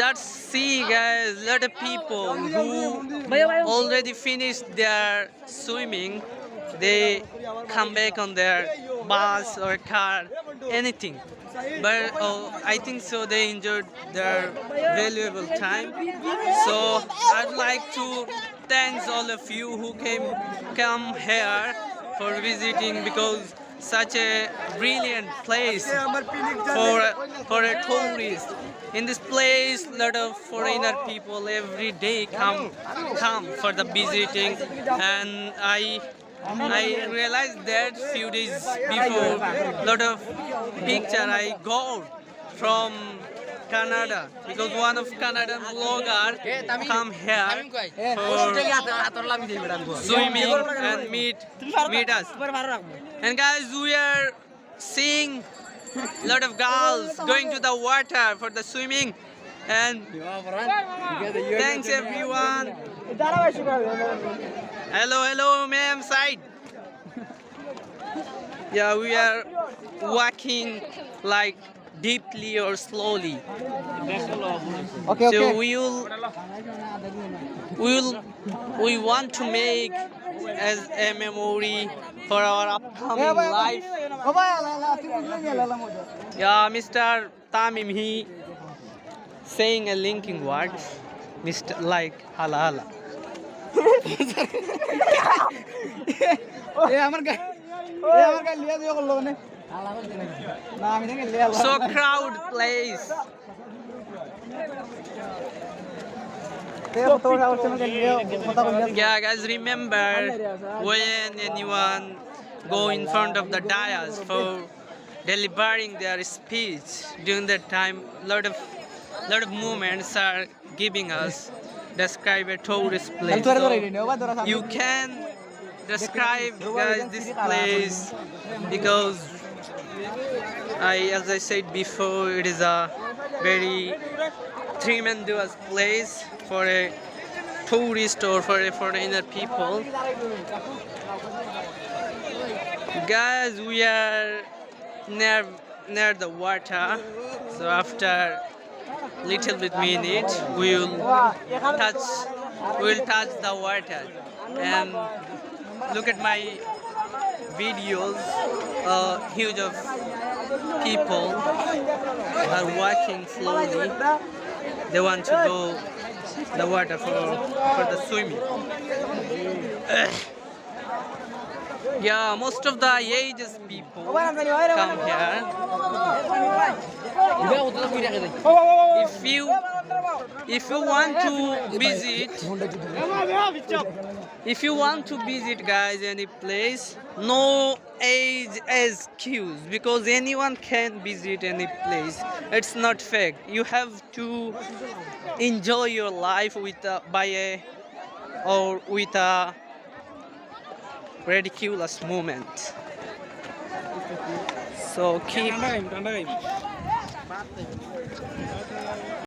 let's see, guys. Lot of people who already finished their swimming, they come back on their bus or car, anything. But I think so they enjoyed their valuable time. So I'd like to thank all of you who come here for visiting, because such a brilliant place for a tourist. In this place, lot of foreigner people every day come for the visiting, and I realized that few days before, lot of picture I got from Canada, because one of Canadian blogger come here for swimming and meet us. And guys, we are seeing lot of girls going to the water for the swimming. And thanks everyone. Hello, ma'am, side. Yeah, we are walking like deeply or slowly. Okay, So okay. we want to make as a memory for our upcoming life. Yeah, Mr. Tamim, he saying a linking word, Mr. like hala hala. So crowd place. Yeah, guys, remember when anyone go in front of the dais for delivering their speech, during that time, lot of movements are giving us describe a tourist place. So you can describe, guys, this place, because as I said before, it is a very tremendous place for a tourist or for a foreigner people. Guys, we are near the water, so after little bit minute we'll touch the water. And look at my videos, huge of people are walking slowly. They want to go the water for the swimming. Yeah, most of the ages people come here. If you want to visit, guys, any place, no age excuse, because anyone can visit any place. It's not fake. You have to enjoy your life with a ridiculous moment. So keep